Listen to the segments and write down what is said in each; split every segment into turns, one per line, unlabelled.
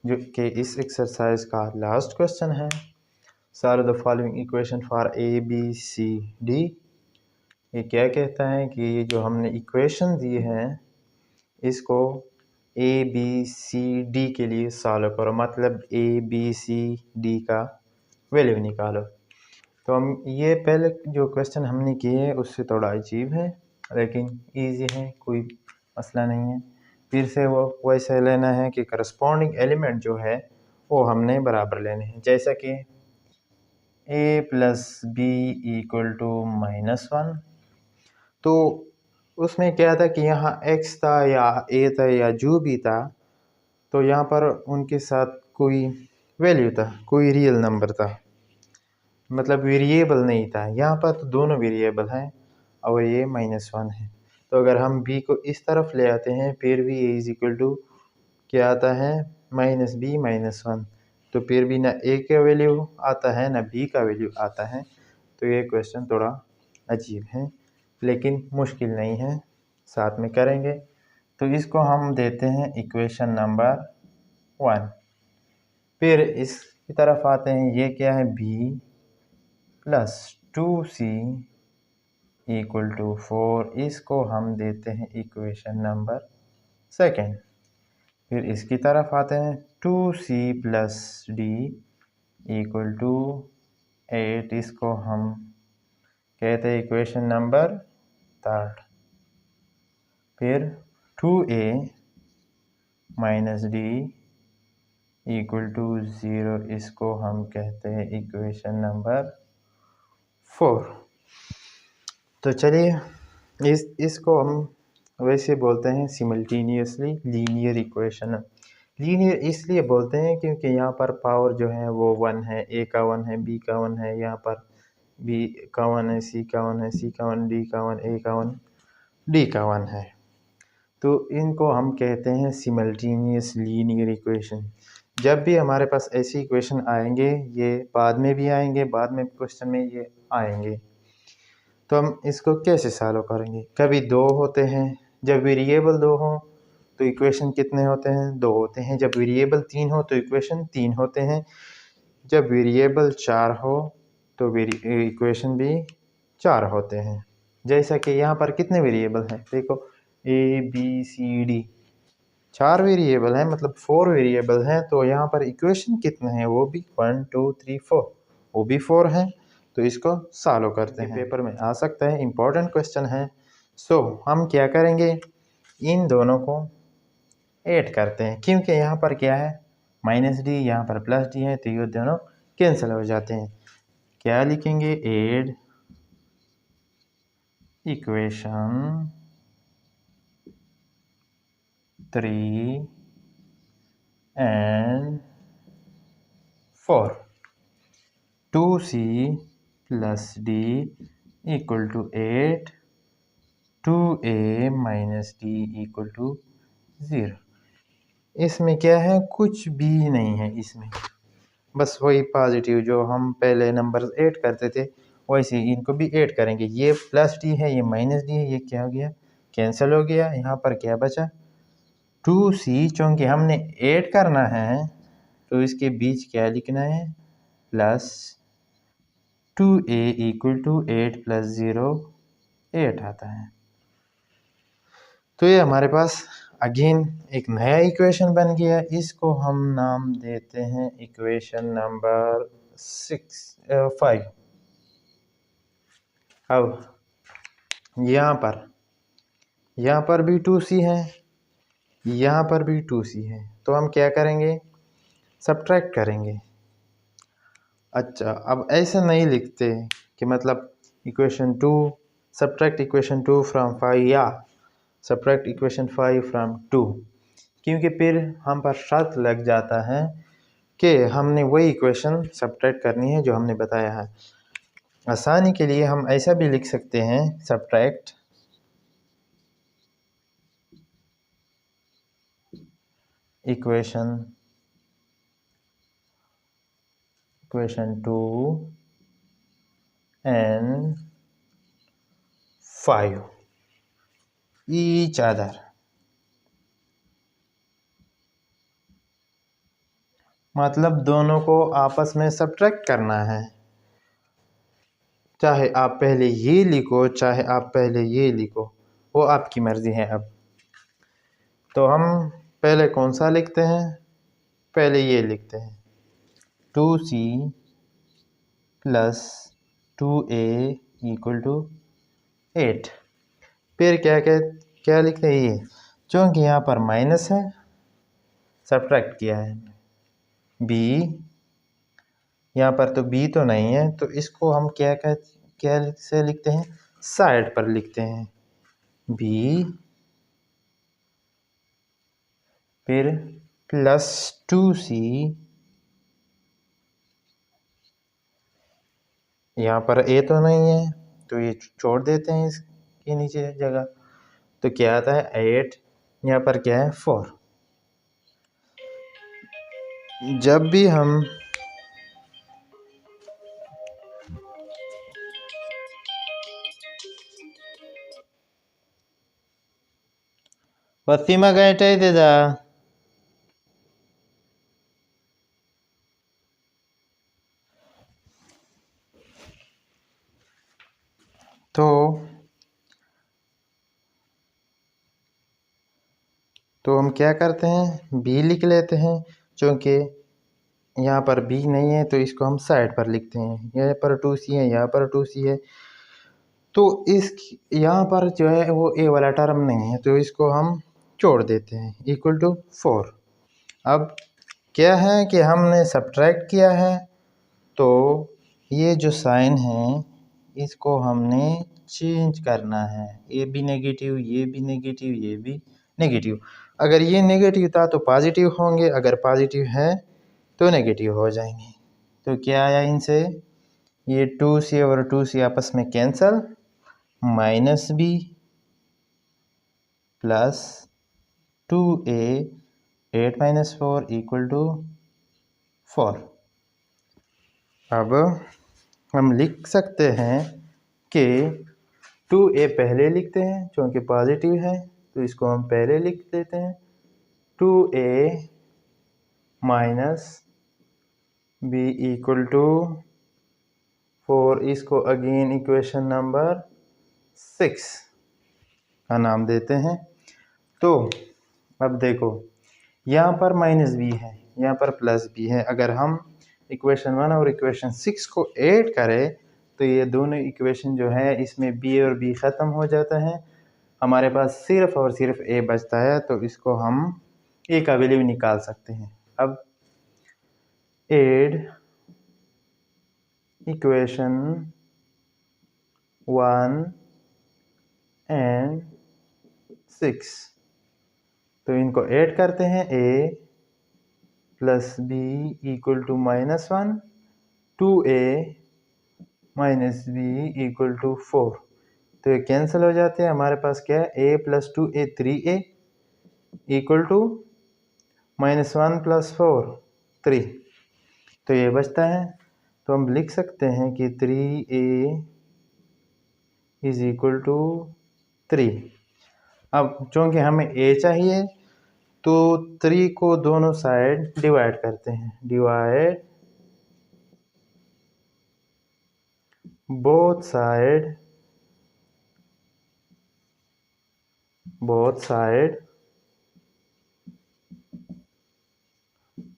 जो कि इस एक्सरसाइज का लास्ट क्वेश्चन है। Solve the following equation for A B C D. ये क्या कहता है कि ये जो हमने इक्वेशन दी है इसको ए बी सी डी के लिए सॉल्व करो, मतलब ए बी सी डी का वैल्यू निकालो। तो हम ये पहले जो क्वेश्चन हमने किए उससे थोड़ा अजीब है लेकिन इजी है, कोई मसला नहीं है। फिर से वो वैसे लेना है कि करस्पॉन्डिंग एलिमेंट जो है वो हमने बराबर लेने हैं, जैसा कि a plus B equal to -1। तो उसमें क्या था कि यहाँ x था या a था या जो भी था, तो यहाँ पर उनके साथ कोई वैल्यू था, कोई रियल नंबर था, मतलब वेरिएबल नहीं था। यहाँ पर तो दोनों वेरिएबल हैं और ये -1 है। तो अगर हम b को इस तरफ ले आते हैं फिर भी a इज इक्वल टू क्या आता है -b -1, तो फिर भी ना a का वैल्यू आता है ना b का वैल्यू आता है। तो ये क्वेश्चन थोड़ा अजीब है लेकिन मुश्किल नहीं है, साथ में करेंगे। तो इसको हम देते हैं इक्वेशन नंबर 1। फिर इसकी तरफ आते हैं, ये क्या है b plus 2c equal to 4, इसको हम देते हैं इक्वेशन नंबर 2। फिर इसकी तरफ आते हैं 2c plus D equal to 8, इसको हम कहते हैं इक्वेशन नंबर 3। फिर 2a minus D equal to 0, इसको हम कहते हैं इक्वेशन नंबर 4। तो चलिए इसको हम वैसे बोलते हैं सिमल्टेनियसली लीनियर इक्वेशन। लीनियर इसलिए बोलते हैं क्योंकि यहाँ पर पावर जो है वो 1 है, a का 1 है, b का 1 है, यहाँ पर b का 1 है, c का 1 है, c का 1, d का 1, a का 1, d का 1 है। तो इनको हम कहते हैं सिमल्टेनियस लीनियर इक्वेशन। जब भी हमारे पास ऐसी इक्वेशन आएंगे, ये बाद में भी आएंगे, बाद में क्वेश्चन में ये आएंगे, तो हम इसको कैसे सॉल्व करेंगे। कभी दो होते हैं, जब वेरिएबल दो हो तो इक्वेशन कितने होते हैं, दो होते हैं। जब वेरिएबल 3 हो तो इक्वेशन 3 होते हैं। जब वेरिएबल 4 हो तो इक्वेशन भी 4 होते हैं। जैसा कि यहाँ पर कितने वेरिएबल हैं, देखो A B C D 4 variable हैं, मतलब 4 वेरिएबल हैं। तो यहाँ पर इक्वेशन कितने हैं, वो भी 1 2 3 4, वो भी 4 हैं। तो इसको सॉल्व करते हैं, पेपर में आ सकता है, इम्पोर्टेंट क्वेश्चन है। सो हम क्या करेंगे, इन दोनों को ऐड करते हैं, क्योंकि यहाँ पर क्या है -d, यहाँ पर +d है, तो ये दोनों कैंसिल हो जाते हैं। क्या लिखेंगे, add equation 3 and 4, 2c plus d equal to 8, 2a minus d equal to 0। इसमें क्या है, कुछ भी नहीं है इसमें, बस वही पॉजिटिव जो हम पहले नंबर ऐड करते थे वैसे इनको भी ऐड करेंगे। ये +d है, ये -d है, ये क्या हो गया, कैंसिल हो गया। यहाँ पर क्या बचा, 2c, चूँकि हमने ऐड करना है तो इसके बीच क्या लिखना है, +2a इक्वल टू 8 + 0 8 आता है। तो ये हमारे पास अगेन एक नया इक्वेशन बन गया। इसको हम नाम देते हैं इक्वेशन नंबर 5। अब यहाँ पर भी 2c है, यहाँ पर भी 2c है, तो हम क्या करेंगे, सब्ट्रैक्ट करेंगे। अच्छा, अब ऐसे नहीं लिखते कि मतलब इक्वेशन 2 सब्ट्रैक्ट इक्वेशन 2 फ्रॉम 5 या सब्ट्रैक्ट इक्वेशन 5 फ्रॉम 2, क्योंकि फिर हम पर शर्त लग जाता है कि हमने वही इक्वेशन सब्ट्रैक्ट करनी है जो हमने बताया है। आसानी के लिए हम ऐसा भी लिख सकते हैं, subtract equation 2 and 5 each other। मतलब दोनों को आपस में सब्ट्रैक्ट करना है। चाहे आप पहले ये लिखो चाहे आप पहले ये लिखो, वो आपकी मर्ज़ी है। अब तो हम पहले कौन सा लिखते हैं? पहले ये लिखते हैं 2c plus 2a equal to 8। फिर क्या क्या क्या लिखते हैं? ये क्योंकि यहाँ पर माइनस है, सब्ट्रैक्ट किया है। b, यहाँ पर तो b तो नहीं है, तो इसको हम क्या से लिखते हैं? साइड पर लिखते हैं b, फिर प्लस 2c, यहाँ पर a तो नहीं है तो ये छोड़ देते हैं इसके नीचे जगह, तो क्या आता है 8। यहाँ पर क्या है 4। जब भी हम पश्चिमा गए दे जा, तो हम क्या करते हैं? b लिख लेते हैं, क्योंकि यहाँ पर b नहीं है तो इसको हम साइड पर लिखते हैं। यहाँ पर 2c है, यहाँ पर 2c है, तो इस यहाँ पर जो है वो a वाला टर्म नहीं है, तो इसको हम छोड़ देते हैं इक्वल टू 4। अब क्या है कि हमने सब्ट्रैक्ट किया है, तो ये जो साइन है इसको हमने चेंज करना है। ये भी नेगेटिव, ये भी नेगेटिव, ये भी नेगेटिव। अगर ये नेगेटिव था तो पॉजिटिव होंगे, अगर पॉजिटिव है तो नेगेटिव हो जाएंगे। तो क्या आया इनसे? ये 2c और 2c आपस में cancel, minus b plus 2a 8 minus 4 equal to 4। अब हम लिख सकते हैं कि 2a पहले लिखते हैं क्योंकि पॉजिटिव है, तो इसको हम पहले लिख देते हैं 2a minus b equal to 4। इसको अगेन इक्वेशन नंबर 6 का नाम देते हैं। तो अब देखो यहाँ पर माइनस b है, यहाँ पर प्लस b है। अगर हम इक्वेशन 1 और इक्वेशन 6 को ऐड करें तो ये दोनों इक्वेशन जो है इसमें b और b ख़त्म हो जाता है, हमारे पास सिर्फ और सिर्फ a बचता है। तो इसको हम a का वैल्यू निकाल सकते हैं। अब ऐड इक्वेशन 1 एंड 6, तो इनको ऐड करते हैं a plus b equal to -1, 2a minus b equal to 4। तो ये कैंसिल हो जाते हैं। हमारे पास क्या है? a plus 2a 3a equal to -1 plus 4 3। तो ये बचता है, तो हम लिख सकते हैं कि 3a इज इक्वल टू 3। अब चूँकि हमें a चाहिए तो 3 को दोनों साइड डिवाइड करते हैं। Divide both side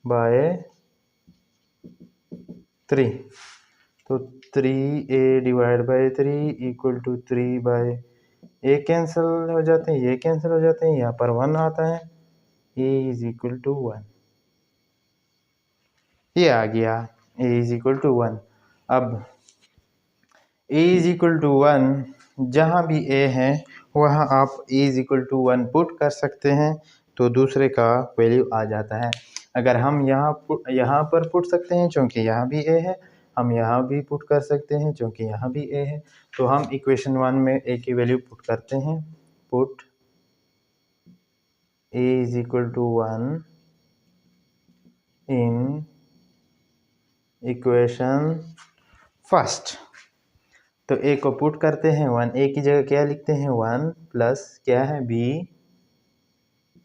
by 3। तो 3a divide by 3 equal to 3 by, ए कैंसिल हो जाते हैं, ये कैंसिल हो जाते हैं, यहाँ पर 1 आता है, a इज इक्वल टू 1। ये आ गया a इज इक्वल टू 1। अब a इज इक्वल टू 1, जहाँ भी a है वहाँ आप a is equal to 1 put कर सकते हैं, तो दूसरे का वैल्यू आ जाता है। अगर हम यहाँ पर पुट सकते हैं क्योंकि यहाँ भी a है, हम यहाँ भी पुट कर सकते हैं क्योंकि यहाँ भी a है। तो हम इक्वेशन 1 में a की वैल्यू पुट करते हैं। Put a is equal to 1 in equation first. तो a को पुट करते हैं 1, a की जगह क्या लिखते हैं? 1 प्लस क्या है? b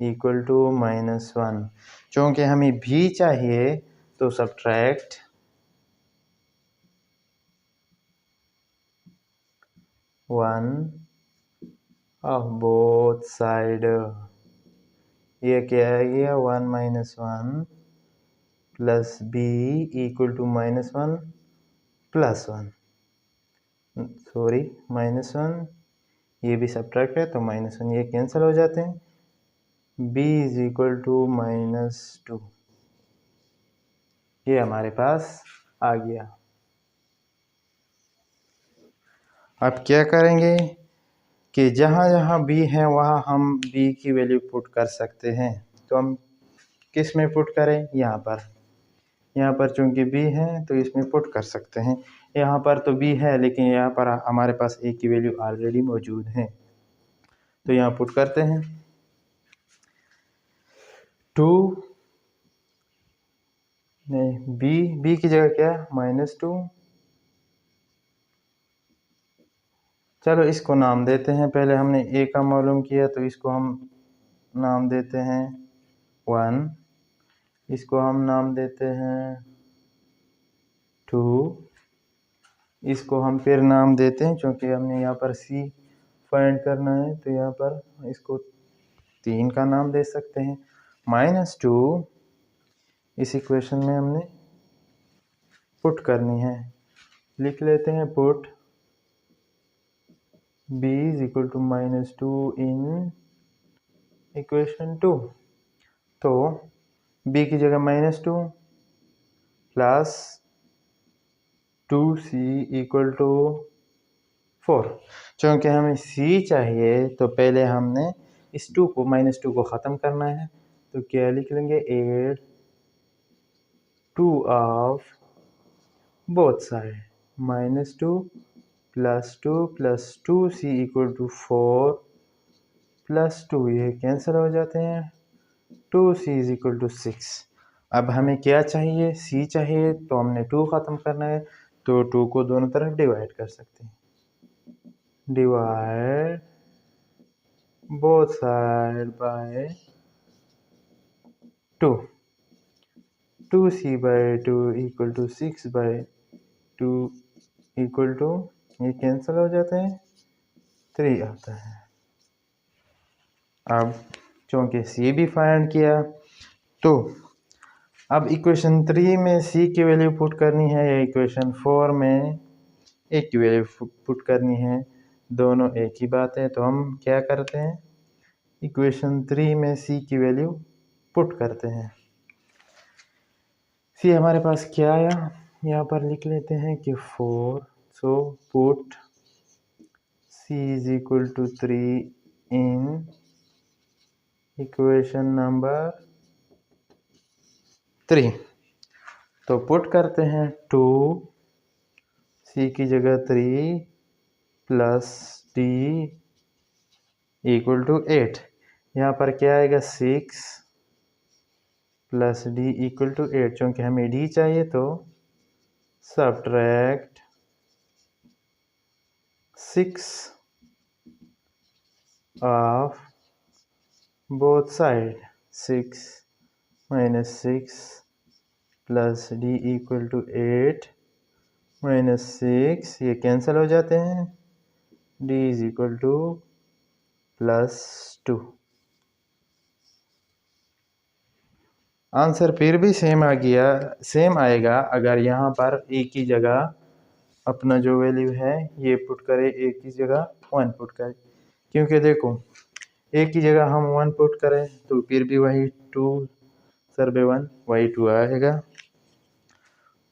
equal to -1। चूँकि हमें b चाहिए तो सब्ट्रैक्ट 1 ऑफ बोथ साइड। ये क्या है गया 1 minus 1 plus B equal to minus 1 plus 1, sorry minus 1, ये भी सब्ट्रैक्ट है तो माइनस 1, ये कैंसिल हो जाते हैं। b is equal to minus 2, ये हमारे पास आ गया। अब क्या करेंगे कि जहाँ जहाँ b है वहाँ हम b की वैल्यू पुट कर सकते हैं। तो हम किस में पुट करें? यहाँ पर चूंकि b है तो इसमें पुट कर सकते हैं। यहाँ पर तो b है लेकिन यहाँ पर हमारे पास a की वैल्यू ऑलरेडी मौजूद है, तो यहाँ पुट करते हैं 2 नहीं, b की जगह क्या -2। चलो इसको नाम देते हैं, पहले हमने a का मालूम किया तो इसको हम नाम देते हैं 1, इसको हम नाम देते हैं 2, इसको हम फिर नाम देते हैं क्योंकि हमने यहाँ पर c फाइंड करना है तो यहाँ पर इसको 3 का नाम दे सकते हैं। -2 इस इक्वेशन में हमने पुट करनी है, लिख लेते हैं put b is equal to -2 in equation 2। तो b की जगह -2 प्लस 2c इक्वल टू 4। क्योंकि हमें c चाहिए तो पहले हमने इस -2 को ख़त्म करना है, तो क्या लिख लेंगे 8 2 of both side -2 plus 2 plus 2c equal to 4 plus 2, ये कैंसिल हो जाते हैं, 2c इज इक्वल टू 6। अब हमें क्या चाहिए? c चाहिए, तो हमने 2 ख़त्म करना है तो 2 को दोनों तरफ डिवाइड कर सकते हैं। Divide both side by 2, 2c by 2 equal to 6 by 2 equal to, ये कैंसिल हो जाते हैं, 3 आता है। अब चूँकि c भी फाइंड किया तो अब इक्वेशन 3 में c की वैल्यू पुट करनी है या इक्वेशन 4 में a की वैल्यू पुट करनी है, दोनों एक ही बात है। तो हम क्या करते हैं, इक्वेशन 3 में c की वैल्यू पुट करते हैं। c हमारे पास क्या आया, यहाँ पर लिख लेते हैं कि 4, so put c is equal to 3 in equation number 3। तो पुट करते हैं 2 c की जगह 3 प्लस d इक्वल टू 8। यहाँ पर क्या आएगा 6 प्लस d इक्वल टू 8। क्योंकि हमें d चाहिए तो subtract 6 of both side 6 minus 6 plus d equal to 8 minus 6, ये कैंसिल हो जाते हैं, d is equal to +2। Answer फिर भी सेम आएगा अगर यहाँ पर a की जगह अपना जो वैल्यू है ये पुट करें, a की जगह 1 पुट करें। क्योंकि देखो a की जगह हम 1 पुट करें तो फिर भी वही 2 सरबे 1 वही 2 आएगा।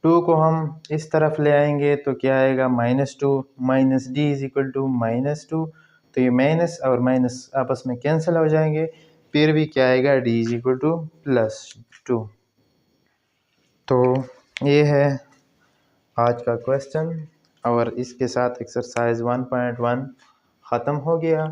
2 को हम इस तरफ ले आएंगे तो क्या आएगा -2 minus d is equal to -2, तो ये माइनस और माइनस आपस में कैंसिल हो जाएंगे, फिर भी क्या आएगा d इज इक्वल टू +2। तो ये है आज का क्वेश्चन और इसके साथ एक्सरसाइज 1.1 ख़त्म हो गया।